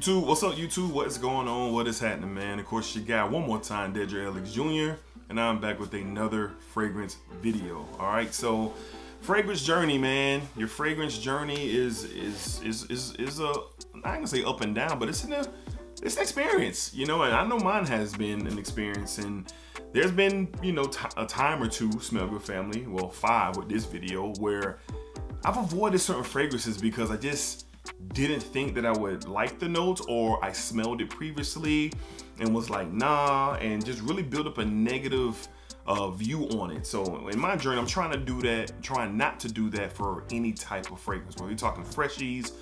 YouTube, what's up YouTube? What's going on? What is happening, man? Of course, your guy one more time, DEDRICKHICKSJR, and I'm back with another fragrance video. All right, so fragrance journey, man. Your fragrance journey is a, I'm not gonna say up and down, but it's an experience, you know. And I know mine has been an experience, and there's been, you know, a time or two, Smell Good family, well 5 with this video, where I've avoided certain fragrances because I just didn't think that I would like the notes, or I smelled it previously and was like, nah, and just really build up a negative view on it. So in my journey, I'm trying to do that, trying not to do that for any type of fragrance. Whether you're talking freshies,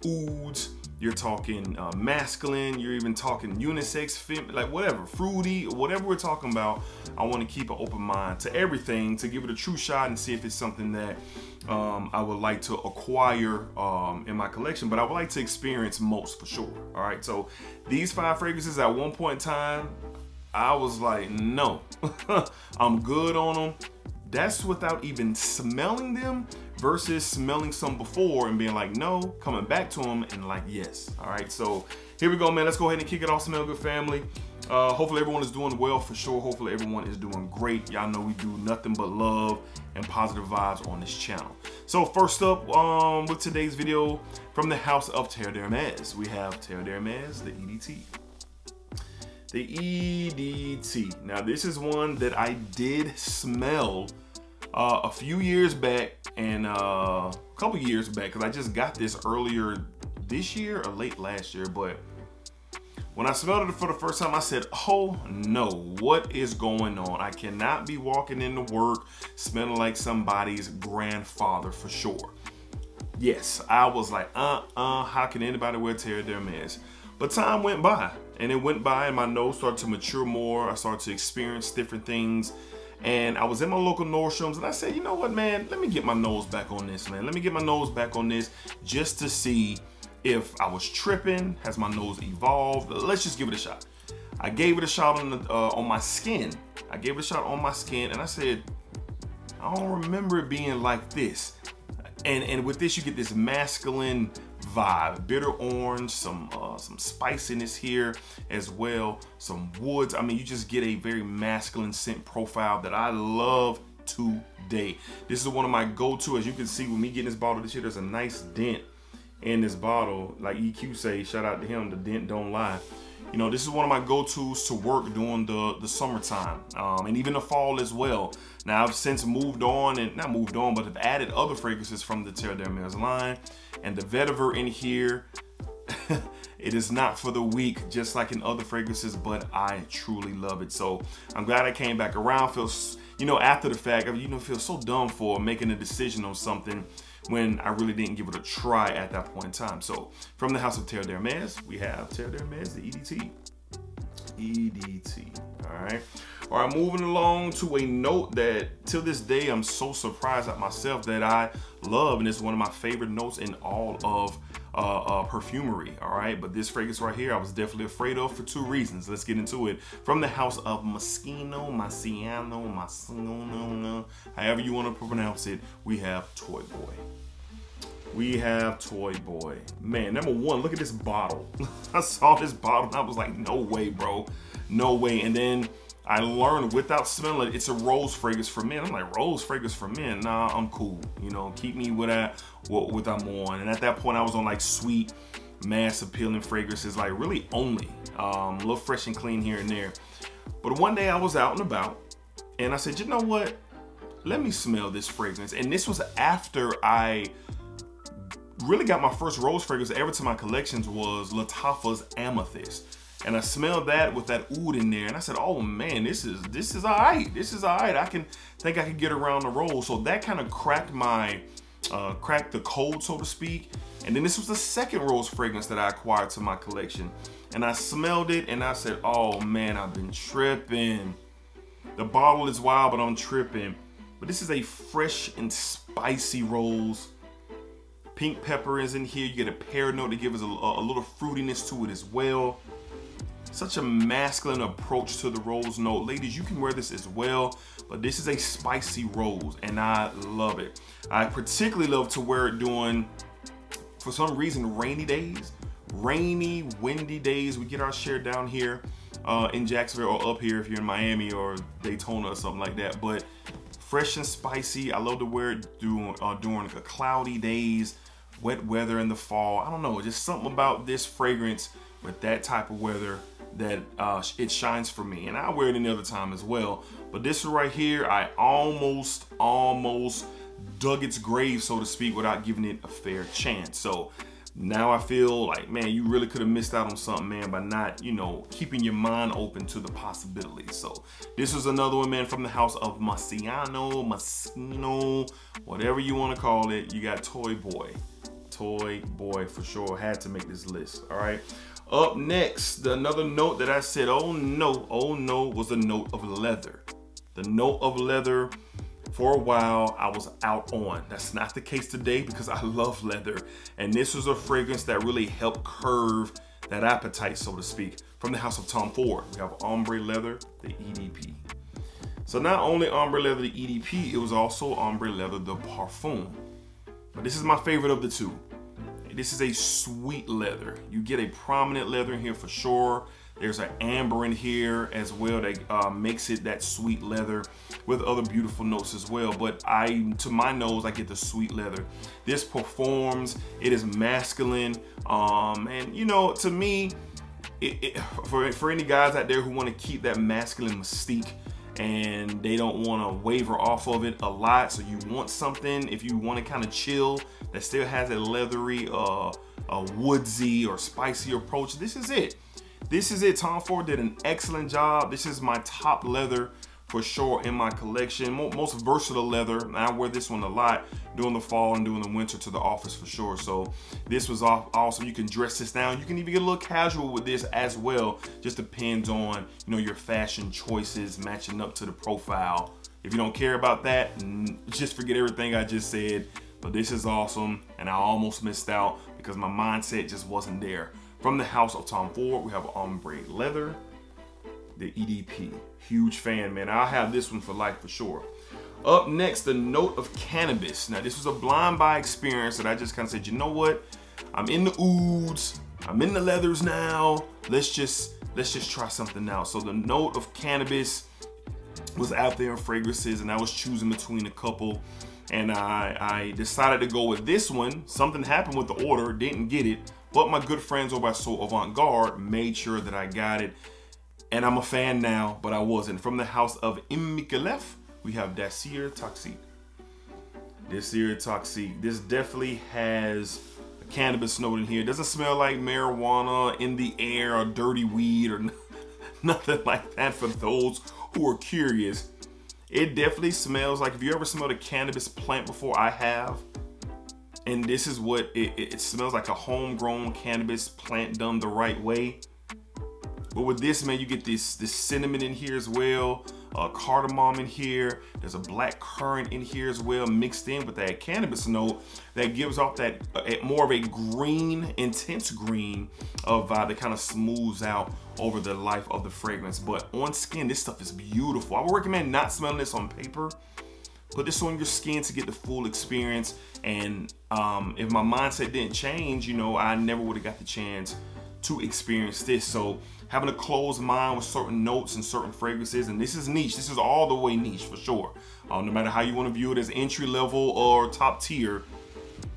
ouds, you're talking masculine, you're even talking unisex, like whatever, fruity, whatever we're talking about, I want to keep an open mind to everything, to give it a true shot and see if it's something that I would like to acquire in my collection, but I would like to experience most for sure. All right, so these 5 fragrances, at one point in time, I was like, no, I'm good on them. That's without even smelling them, versus smelling some before and being like, no, coming back to them and like, yes. All right, so here we go, man. Let's go ahead and kick it off, Smell Good family. Hopefully everyone is doing well for sure. Hopefully everyone is doing great. Y'all know we do nothing but love and positive vibes on this channel. So first up, with today's video, from the house of Terod EDT, we have Terod EDT, the EDT. The EDT. Now this is one that I did smell a few years back, and a couple years back, because I just got this earlier this year or late last year. But when I smelled it for the first time, I said, oh no, what is going on? I cannot be walking into work smelling like somebody's grandfather for sure. Yes, I was like, how can anybody wear Terod EDT? But time went by, and it went by, and my nose started to mature more. I started to experience different things. And I was in my local Nordstrom's, and I said, you know what, man, let me get my nose back on this, man. Let me get my nose back on this just to see if I was tripping. Has my nose evolved? Let's just give it a shot. I gave it a shot on my skin. I gave it a shot on my skin, and I said, I don't remember it being like this. And with this, you get this masculine vibe, bitter orange, some spiciness here as well, some woods. I mean, you just get a very masculine scent profile that I love today. This is one of my go-to. As you can see with me getting this bottle this year, there's a nice dent in this bottle. Like EQ say, shout out to him, the dent don't lie. You know, this is one of my go-tos to work during the summertime, and even the fall as well. Now, I've since moved on, and not moved on, but have added other fragrances from the Terod EDT line. And the vetiver in here, it is not for the weak, just like in other fragrances, but I truly love it. So I'm glad I came back around. Feels, you know, after the fact, you know, feel so dumb for making a decision on something when I really didn't give it a try at that point in time. So from the house of Terod EDT, we have Terod EDT, the EDT. EDT, all right. All right, moving along to a note that till this day, I'm so surprised at myself that I love, and it's one of my favorite notes in all of perfumery, all right? But this fragrance right here, I was definitely afraid of for 2 reasons. Let's get into it. From the house of Moschino, however you want to pronounce it, we have Toy Boy. We have Toy Boy. Man, number one, look at this bottle. I saw this bottle and I was like, no way, bro. No way. And then I learned without smelling it, it's a rose fragrance for men. I'm like, rose fragrance for men? Nah, I'm cool. You know, keep me with what I'm on. And at that point, I was on like sweet, mass appealing fragrances, like really only. A little fresh and clean here and there. But one day I was out and about, and I said, you know what? Let me smell this fragrance. And this was after I really got my first rose fragrance ever to my collections, was Lattafa's Amethyst. And I smelled that with that oud in there, and I said, oh man, this is all right. This is all right. I think I can get around the rose. So that kind of cracked my, cracked the code, so to speak. And then this was the second rose fragrance that I acquired to my collection. And I smelled it and I said, oh man, I've been tripping. The bottle is wild, but I'm tripping. But this is a fresh and spicy rose. Pink pepper is in here. You get a pear note to give us a little fruitiness to it as well. Such a masculine approach to the rose note. Ladies, you can wear this as well, but this is a spicy rose and I love it. I particularly love to wear it during, for some reason, rainy days rainy, windy days. We get our share down here in Jacksonville, or up here if you're in Miami or Daytona or something like that. But fresh and spicy. I love to wear it during the cloudy days, wet weather in the fall. I don't know, just something about this fragrance with that type of weather that it shines for me. And I wear it any other time as well. But this one right here, I almost dug its grave, so to speak, without giving it a fair chance. So now I feel like, man, you really could have missed out on something, man, by not, you know, keeping your mind open to the possibilities. So this was another one, man, from the house of Messino, whatever you want to call it. You got Toy Boy for sure. Had to make this list. All right. Up next, another note that I said, oh no, was the note of leather. The note of leather, for a while, I was out on. That's not the case today because I love leather. And this was a fragrance that really helped curve that appetite, so to speak. From the house of Tom Ford, we have Ombre Leather, the EDP. So not only Ombre Leather, the EDP, it was also Ombre Leather, the Parfum. But this is my favorite of the two. This is a sweet leather. You get a prominent leather in here for sure. There's an amber in here as well that makes it that sweet leather with other beautiful notes as well. But to my nose, I get the sweet leather. This performs, it is masculine. And you know, to me, for any guys out there who want to keep that masculine mystique and they don't want to waver off of it a lot, so you want something, if you want to kind of chill, that still has a leathery, a woodsy or spicy approach, this is it. This is it. Tom Ford did an excellent job. This is my top leather for sure in my collection. Most versatile leather. And I wear this one a lot during the fall and during the winter to the office for sure. So this was awesome. You can dress this down. You can even get a little casual with this as well. Just depends on, you know, your fashion choices matching up to the profile. If you don't care about that, just forget everything I just said. But this is awesome, and I almost missed out because my mindset just wasn't there. From the house of Tom Ford, we have Ombre Leather, the EDP. Huge fan, man. I'll have this one for life for sure. Up next, the note of cannabis. Now, this was a blind buy experience that I just kind of said, you know what? I'm in the ouds. I'm in the leathers now. Let's just try something out. So the note of cannabis was out there in fragrances, and I was choosing between a couple. And I decided to go with this one. Something happened with the order, didn't get it. But my good friends over at So Avant Garde made sure that I got it. And I'm a fan now, but I wasn't. From the house of Immikelef, we have Desirtoix. Desirtoix. This definitely has a cannabis note in here. It doesn't smell like marijuana in the air or dirty weed or nothing like that for those who are curious. It definitely smells like, if you ever smelled a cannabis plant before, I have. And this is what it smells like, a homegrown cannabis plant done the right way. But with this, man, you get this cinnamon in here as well, cardamom in here. There's a black currant in here as well, mixed in with that cannabis note that gives off that more of a green, intense green vibe that kind of smooths out over the life of the fragrance. But on skin, this stuff is beautiful. I would recommend not smelling this on paper. Put this on your skin to get the full experience. And if my mindset didn't change, you know, I never would have got the chance to experience this. So having a closed mind with certain notes and certain fragrances, and this is niche. This is all the way niche for sure. No matter how you want to view it as entry level or top tier.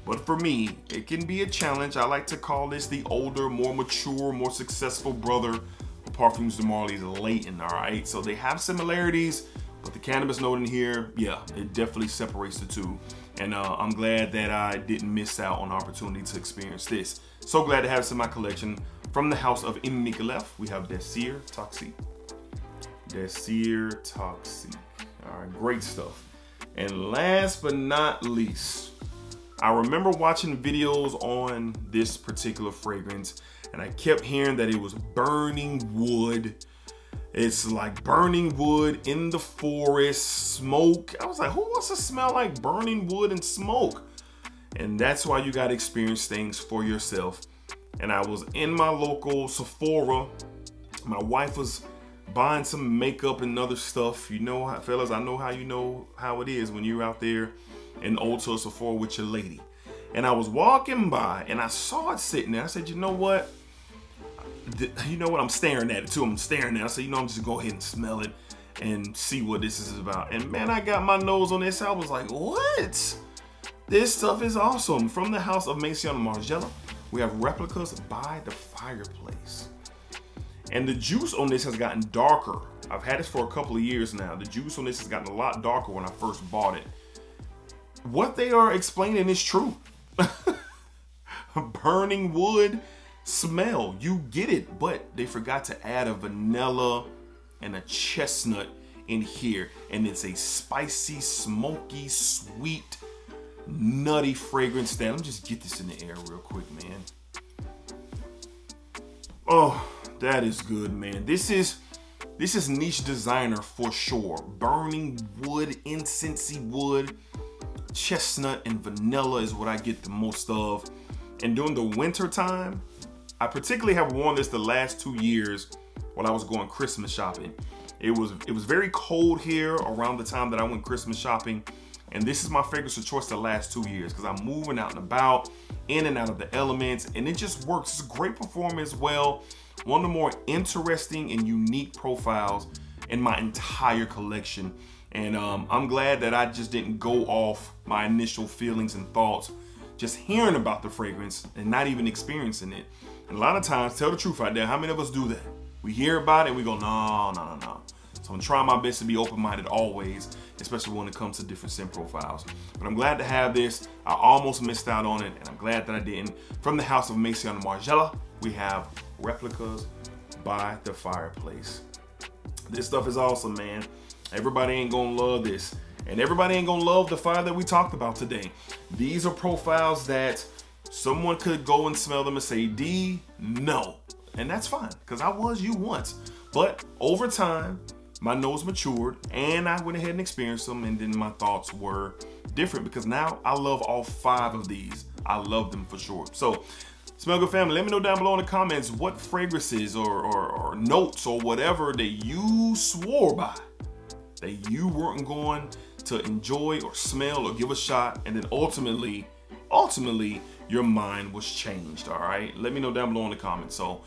But for me, it can be a challenge. I like to call this the older, more mature, more successful brother of Parfums de Marly's Layton, all right? So they have similarities, but the cannabis note in here, yeah, it definitely separates the two. And I'm glad that I didn't miss out on the opportunity to experience this. So glad to have this in my collection. From the house of Immikelef, we have Desirtoix. Desirtoix. All right, great stuff. And last but not least, I remember watching videos on this particular fragrance, and I kept hearing that it was burning wood. It's like burning wood in the forest, smoke. I was like, who wants to smell like burning wood and smoke? And that's why you gotta experience things for yourself. And I was in my local Sephora. My wife was buying some makeup and other stuff. You know, fellas, I know how you know how it is when you're out there in Ulta or Sephora with your lady. And I was walking by and I saw it sitting there. I said, you know what? I'm staring at it too. I'm staring at it. I said, I'm just go ahead and smell it and see what this is about. And man, I got my nose on this. I was like, what? This stuff is awesome. From the house of Maison Margiela, we have Replicas by the Fireplace. And the juice on this has gotten darker. I've had this for a couple of years now. The juice on this has gotten a lot darker when I first bought it. What they are explaining is true. Burning wood smell, you get it, but they forgot to add a vanilla and a chestnut in here, and it's a spicy, smoky, sweet, nutty fragrance. Let me just get this in the air real quick, man. Oh, that is good, man. This is niche designer for sure. Burning wood, incensey wood, chestnut and vanilla is what I get the most of. And during the winter time, I particularly have worn this the last 2 years while I was going Christmas shopping. It was very cold here around the time that I went Christmas shopping, and this is my fragrance of choice the last 2 years because I'm moving out and about, in and out of the elements, and it just works. It's a great performance as well. One of the more interesting and unique profiles in my entire collection. And I'm glad that I just didn't go off my initial feelings and thoughts just hearing about the fragrance and not even experiencing it. And a lot of times, tell the truth out there, how many of us do that? We hear about it and we go, no. So I'm trying my best to be open-minded always, especially when it comes to different scent profiles. But I'm glad to have this. I almost missed out on it, and I'm glad that I didn't. From the house of Maison Margiela, we have Replicas by the Fireplace. This stuff is awesome, man. Everybody ain't gonna love this. And everybody ain't gonna love the fire that we talked about today. These are profiles that someone could go and smell them and say, D, no. And that's fine, because I was you once. But over time, my nose matured and I went ahead and experienced them, and then my thoughts were different because now I love all 5 of these. I love them for sure. So, Smell Good family, let me know down below in the comments what fragrances or notes or whatever that you swore by, that you weren't going to enjoy or smell or give a shot, and then ultimately your mind was changed. All right, let me know down below in the comments. So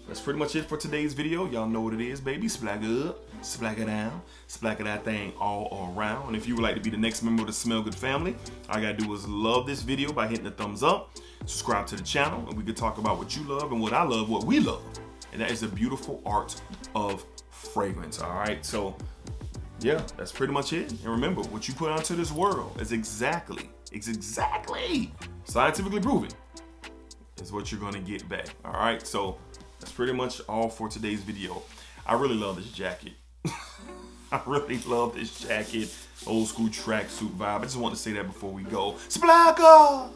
that's pretty much it for today's video. Y'all know what it is, baby. Splack it up, splack it down, splack it that thing all around. And if you would like to be the next member of the Smell Good family, all you gotta do is love this video by hitting the thumbs up, subscribe to the channel, and we can talk about what you love and what I love, what we love, and that is the beautiful art of fragrance. All right, so yeah, that's pretty much it. And remember, what you put out into this world is exactly scientifically proven is what you're gonna get back. All right, so that's pretty much all for today's video. I really love this jacket. I really love this jacket. Old school tracksuit vibe. I just want to say that before we go. Splacker!